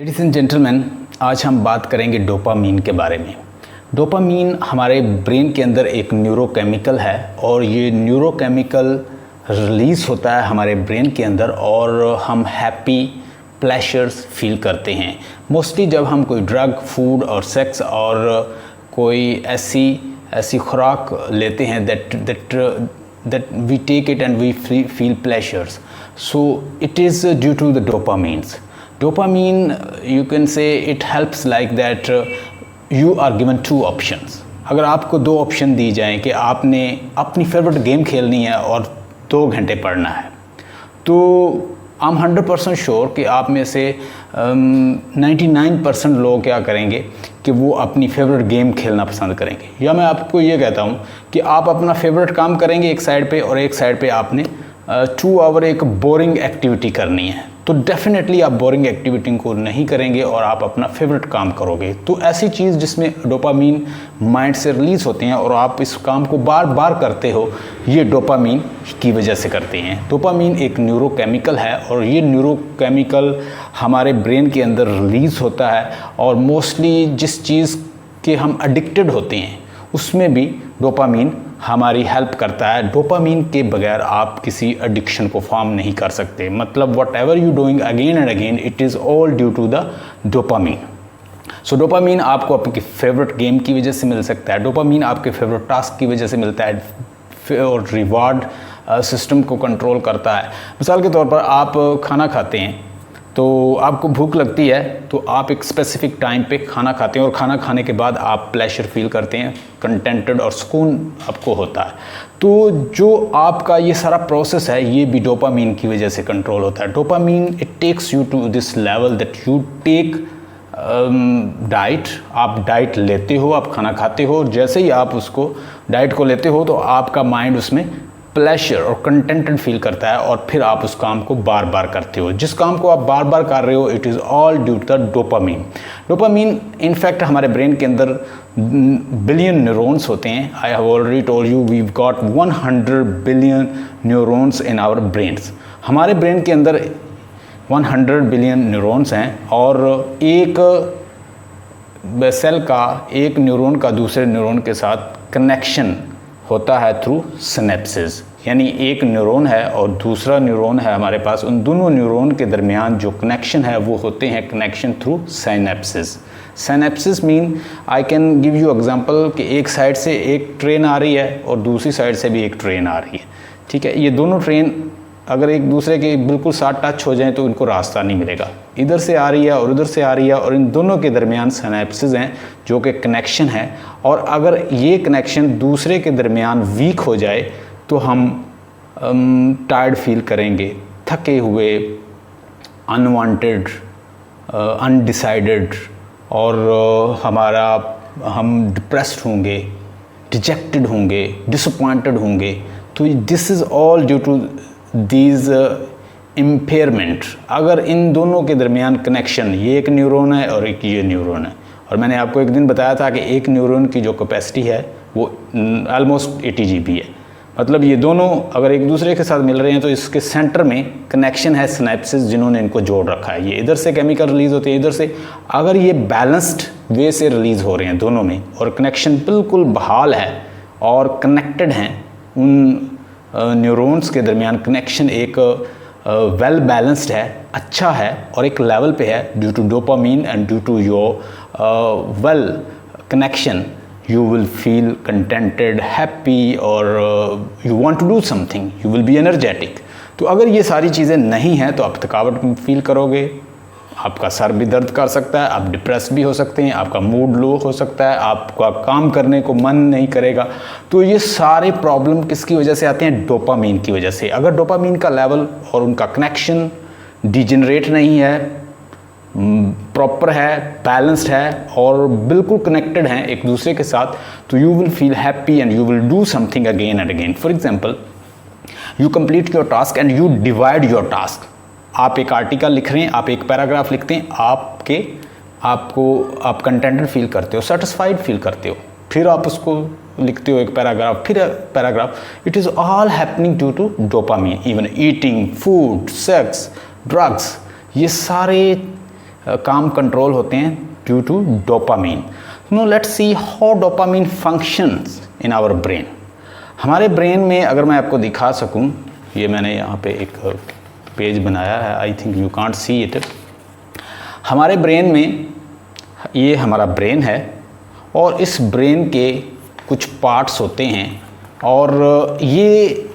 Ladies and gentleman, आज हम बात करेंगे डोपामीन के बारे में। डोपामीन हमारे ब्रेन के अंदर एक न्यूरोकेमिकल है और ये न्यूरोकेमिकल रिलीज़ होता है हमारे ब्रेन के अंदर और हम हैप्पी प्लेजर्स फील करते हैं। मोस्टली जब हम कोई ड्रग, फूड और सेक्स और कोई ऐसी खुराक लेते हैं that we take it and we feel pleasures. So it is due to the dopamines. Dopamine, you can say it helps like that you are given two options. अगर आपको दो ऑप्शन दी जाएं कि आपने अपनी फेवरेट गेम खेलनी है और 2 घंटे पढ़ना है, तो आई एम 100% श्योर कि आप में से 99% लोग क्या करेंगे कि वो अपनी फेवरेट गेम खेलना पसंद करेंगे। या मैं आपको ये कहता हूँ कि आप अपना फेवरेट काम करेंगे एक साइड पे और एक साइड पे आपने 2 आवर एक बोरिंग एक्टिविटी करनी है, तो डेफिनेटली आप बोरिंग एक्टिविटी को नहीं करेंगे और आप अपना फेवरेट काम करोगे। तो ऐसी चीज़ जिसमें डोपामीन माइंड से रिलीज़ होते हैं और आप इस काम को बार बार करते हो, ये डोपामीन की वजह से करते हैं। डोपामीन एक न्यूरोकेमिकल है और ये न्यूरोकेमिकल हमारे ब्रेन के अंदर रिलीज़ होता है और मोस्टली जिस चीज़ के हम एडिक्टेड होते हैं उसमें भी डोपामीन हमारी हेल्प करता है। डोपामीन के बगैर आप किसी एडिक्शन को फॉर्म नहीं कर सकते। मतलब whatever you doing again and again, it is all due to the dopamine. So dopamine आपको आपकी फेवरेट गेम की वजह से मिल सकता है, डोपामीन आपके फेवरेट टास्क की वजह से मिलता है और रिवार्ड सिस्टम को कंट्रोल करता है। मिसाल के तौर पर आप खाना खाते हैं तो आपको भूख लगती है, तो आप एक स्पेसिफिक टाइम पे खाना खाते हैं और खाना खाने के बाद आप प्लेजर फील करते हैं, कंटेंटेड और सुकून आपको होता है। तो जो आपका ये सारा प्रोसेस है ये भी डोपामीन की वजह से कंट्रोल होता है। Dopamine it takes you to this level that you take diet, आप डाइट लेते हो, आप खाना खाते हो, जैसे ही आप उसको डाइट को लेते हो तो आपका माइंड उसमें प्लेजर और कंटेंटेड फील करता है और फिर आप उस काम को बार बार करते हो। जिस काम को आप बार बार कर रहे हो, it is all due to the dopamine. Dopamine in fact हमारे ब्रेन के अंदर बिलियन न्यूरॉन्स होते हैं। I have already told you we got 100 billion neurons in our brains. हमारे ब्रेन के अंदर 100 बिलियन न्यूरॉन्स हैं और एक सेल का, एक न्यूरॉन का दूसरे न्यूरॉन के साथ कनेक्शन होता है थ्रू सिनेप्सिस। यानी एक न्यूरॉन है और दूसरा न्यूरॉन है हमारे पास, उन दोनों न्यूरॉन के दरमियान जो कनेक्शन है वो होते हैं connection through synapses. Synapses mean I can give you example कि एक साइड से एक ट्रेन आ रही है और दूसरी साइड से भी एक ट्रेन आ रही है, ठीक है। ये दोनों ट्रेन अगर एक दूसरे के बिल्कुल साथ टच हो जाएं तो इनको रास्ता नहीं मिलेगा। इधर से आ रही है और उधर से आ रही है और इन दोनों के दरमियान सिनेप्सिस हैं जो कि कनेक्शन है। और अगर ये कनेक्शन दूसरे के दरमियान वीक हो जाए तो हम टायर्ड फील करेंगे, थके हुए, अनवांटेड, अनडिसाइडेड और हम डिप्रेस्ड होंगे, डिजेक्टेड होंगे, डिसअपॉइंटेड होंगे। तो this is all due to these impairment. अगर इन दोनों के दरमियान कनेक्शन, ये एक न्यूरॉन है और एक ये न्यूरॉन है, और मैंने आपको एक दिन बताया था कि एक न्यूरॉन की जो कैपेसिटी है वो ऑलमोस्ट 80 GB है। मतलब ये दोनों अगर एक दूसरे के साथ मिल रहे हैं तो इसके सेंटर में कनेक्शन है सिनेप्सिस जिन्होंने इनको जोड़ रखा है। ये इधर से केमिकल रिलीज़ होते हैं, इधर से। अगर ये बैलेंस्ड वे से रिलीज़ हो रहे हैं दोनों में और कनेक्शन बिल्कुल बहाल है और कनेक्टेड हैं, उन न्यूरॉन्स के दरमियान कनेक्शन एक वेल बैलेंस्ड है, अच्छा है और एक लेवल पे है, due to dopamine and due to your well connection, you will feel contented, happy और you want to do something, you will be energetic। तो अगर ये सारी चीज़ें नहीं हैं तो आप थकावट फील करोगे, आपका सर भी दर्द कर सकता है, आप डिप्रेस भी हो सकते हैं, आपका मूड लो हो सकता है, आपका काम करने को मन नहीं करेगा। तो ये सारे प्रॉब्लम किसकी वजह से आते हैं? डोपामीन की वजह से। अगर डोपामीन का लेवल और उनका कनेक्शन डिजेनरेट नहीं है, प्रॉपर है, बैलेंस्ड है और बिल्कुल कनेक्टेड हैं एक दूसरे के साथ, तो you will feel happy and you will do something again and again. For example, you complete your task and you divide your task. आप एक आर्टिकल लिख रहे हैं, आप एक पैराग्राफ लिखते हैं, आप कंटेंटेड फील करते हो, सेटिस्फाइड फील करते हो, फिर आप उसको लिखते हो एक पैराग्राफ, फिर paragraph. It is all happening due to dopamine. Even eating, food, sex, drugs, ये सारे काम कंट्रोल होते हैं due to dopamine. No let's see how dopamine functions in our brain. हमारे ब्रेन में अगर मैं आपको दिखा सकूं, ये मैंने यहाँ पे एक पेज बनाया है, I think you can't see it. हमारे ब्रेन में, ये हमारा ब्रेन है और इस ब्रेन के कुछ पार्ट्स होते हैं और ये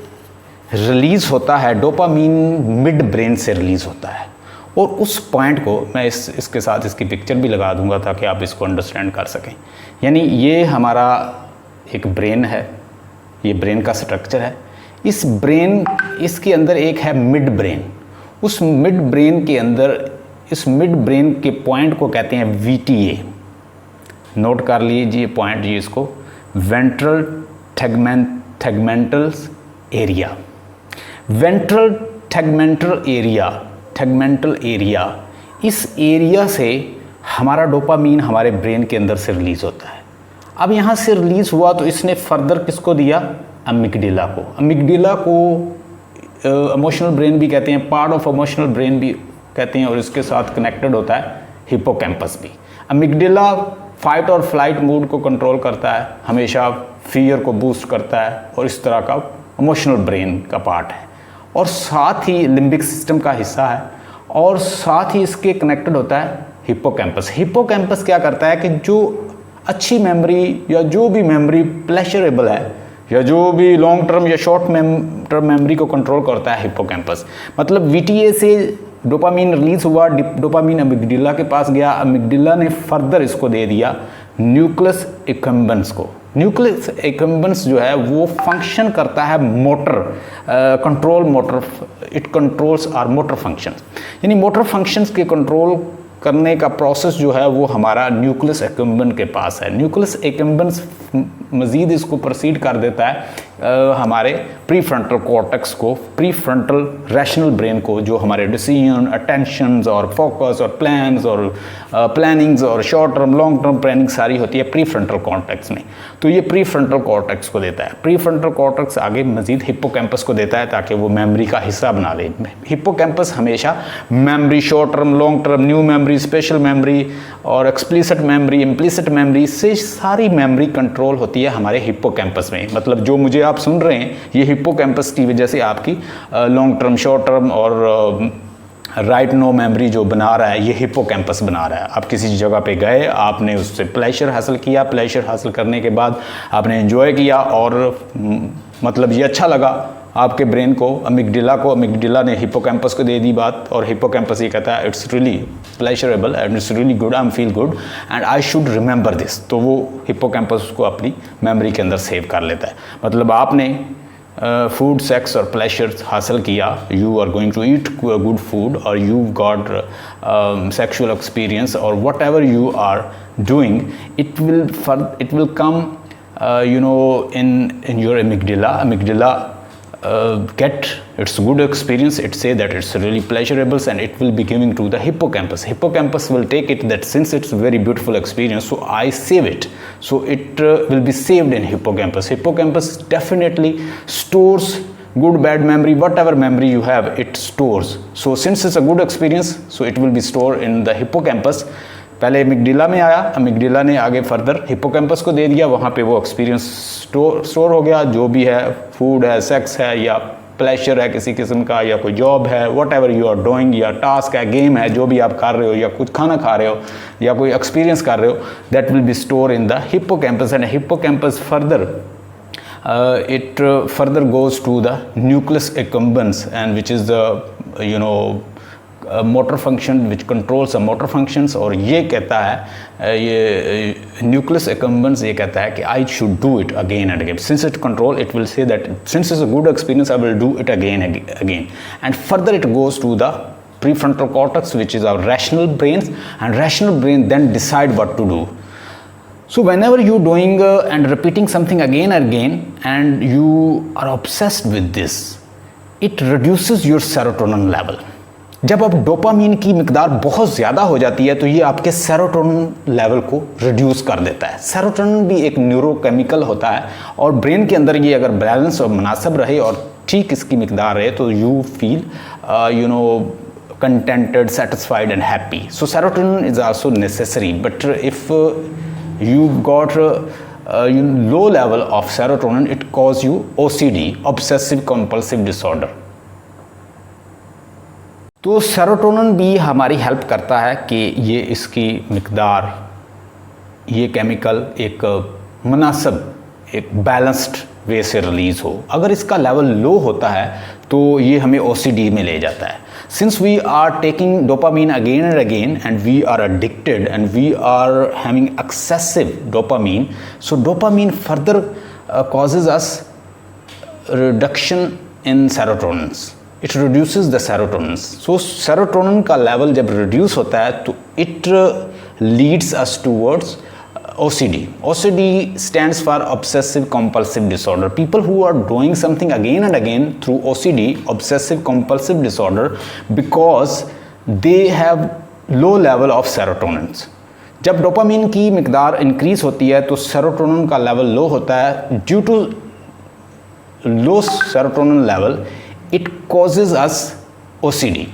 रिलीज़ होता है, डोपामीन मिड ब्रेन से रिलीज़ होता है। और उस पॉइंट को मैं इसके साथ इसकी पिक्चर भी लगा दूंगा ताकि आप इसको अंडरस्टैंड कर सकें। यानी ये हमारा एक ब्रेन है, ये ब्रेन का स्ट्रक्चर है। इस ब्रेन, इसके अंदर एक है मिड ब्रेन। उस मिड ब्रेन के अंदर, इस मिड ब्रेन के पॉइंट को कहते हैं VTA। नोट कर लीजिए पॉइंट जी, इसको ventral tegmental area. Ventral tegmental area, इस एरिया से हमारा डोपामीन हमारे ब्रेन के अंदर से रिलीज़ होता है। अब यहाँ से रिलीज़ हुआ तो इसने फर्दर किसको दिया? अमिगडाला को। अमिगडाला को इमोशनल ब्रेन भी कहते हैं, पार्ट ऑफ इमोशनल ब्रेन भी कहते हैं, और इसके साथ कनेक्टेड होता है हिप्पोकैम्पस भी। अमिगडाला फाइट और फ्लाइट मूड को कंट्रोल करता है, हमेशा फियर को बूस्ट करता है और इस तरह का इमोशनल ब्रेन का पार्ट है। और साथ ही लिम्बिक सिस्टम का हिस्सा है और साथ ही इसके कनेक्टेड होता है हिप्पोकैम्पस। हिप्पोकैम्पस क्या करता है कि जो अच्छी मेमोरी या जो भी मेमोरी प्लेजरेबल है या जो भी लॉन्ग टर्म या शॉर्ट टर्म मेमोरी को कंट्रोल करता है हिप्पोकैम्पस। मतलब VTA से डोपामीन रिलीज हुआ, डोपामीन अमिगडाला के पास गया, अमिगडाला ने फर्दर इसको दे दिया न्यूक्लियस एक्कम्बेंस को। न्यूक्लियस एक्कम्बेंस जो है वो फंक्शन करता है motor control, motor, it controls our motor functions. यानी मोटर फंक्शंस के कंट्रोल करने का प्रोसेस जो है वो हमारा न्यूक्लियस एक्कम्बेंस के पास है। न्यूक्लियस एक्कम्बेंस मज़ीद इसको प्रोसीड कर देता है हमारे प्रीफ्रंटल कॉर्टेक्स को, प्रीफ्रंटल रैशनल ब्रेन को, जो हमारे डिसीजन, अटेंशंस और फोकस और प्लान्स और प्लानिंग्स और short term long term planning सारी होती है प्रीफ्रंटल कॉर्टेक्स में। तो ये प्रीफ्रंटल कॉर्टेक्स को देता है। प्रीफ्रंटल कॉर्टेक्स आगे मजीद हिप्पोकैम्पस को देता है ताकि वो मेमोरी का हिस्सा बना ले। हिप्पोकैम्पस हमेशा memory, short term, long term, new memory, special memory और एक्सप्लिसिट मेमोरी, इम्प्लिसिट मेमोरी से सारी मेमोरी कंट्रोल होती है हमारे हिप्पोकैम्पस में। मतलब जो मुझे आप सुन रहे हैं ये हिप्पोकैम्पस की वजह से आपकी लॉन्ग टर्म, शॉर्ट टर्म और राइट नो मेमोरी जो बना रहा है ये हिप्पोकैम्पस बना रहा है। आप किसी जगह पे गए, आपने उससे प्लेजर हासिल किया, प्लेजर हासिल करने के बाद आपने एंजॉय किया और मतलब ये अच्छा लगा आपके ब्रेन को, अमिगडाला ने हिप्पोकैम्पस को दे दी बात और हिप्पोकैम्पस ये कहता है it's really pleasurable and it's really good, I am feel good and I should remember this. तो वो हिप्पोकैम्पस उसको अपनी मेमोरी के अंदर सेव कर लेता है। मतलब आपने फूड, सेक्स और प्लेजर हासिल किया, you are going to eat good food और यू गॉट सेक्शुअल एक्सपीरियंस और whatever you are doing, it will come in your amygdala get its good experience, it say that it's really pleasurable and it will be giving to the hippocampus will take it that since it's a very beautiful experience, so I save it, so it will be saved in hippocampus definitely stores good bad memory, whatever memory you have it stores, so since it's a good experience so it will be stored in the hippocampus। पहले amygdala में आया, amygdala ने आगे further hippocampus को दे दिया, वहाँ पे वो एक्सपीरियंस स्टोर हो गया। जो भी है, फूड है, सेक्स है या प्लेजर है किसी किस्म का या कोई जॉब है, whatever you are doing या टास्क है, गेम है, जो भी आप कर रहे हो या कुछ खाना खा रहे हो या कोई एक्सपीरियंस कर रहे हो, that will be store in the hippocampus and hippocampus further it further goes to the nucleus accumbens and which is the motor function which controls the motor functions। और ये कहता है ये nucleus accumbens ये कहता है कि I should do it again and again, since it control it will say that since it's a good experience I will do it again and further it goes to the prefrontal cortex which is our rational brains, and rational brain then decide what to do। So whenever you doing and repeating something again and again and you are obsessed with this, it reduces your serotonin level। जब अब dopamine की मिकदार बहुत ज़्यादा हो जाती है तो ये आपके सेरोटोनिन लेवल को रिड्यूस कर देता है। सेरोटोनिन भी एक न्यूरोकेमिकल होता है और ब्रेन के अंदर ये अगर बैलेंस और मुनासिब रहे और ठीक इसकी मिकदार रहे तो you feel contented, satisfied and happy. So serotonin is also necessary, but if you've got low level of serotonin, it cause you OCD, obsessive compulsive disorder. तो सेरोटोनिन भी हमारी हेल्प करता है कि ये इसकी मिकदार, ये केमिकल एक मुनासिब, एक बैलेंस्ड वे से रिलीज़ हो. अगर इसका लेवल लो होता है तो ये हमें OCD में ले जाता है. Since we are taking dopamine again and again and we are addicted and we are having excessive dopamine, so dopamine further causes us reduction in serotonin. It reduces the serotonin. So serotonin का level जब reduce होता है तो it leads us towards OCD. OCD stands for obsessive compulsive disorder. People who are doing something again and again through OCD, obsessive compulsive disorder, because they have low level of serotonin. जब dopamine की मिकदार increase होती है तो serotonin का level low होता है. Due to low serotonin level, it causes us OCD.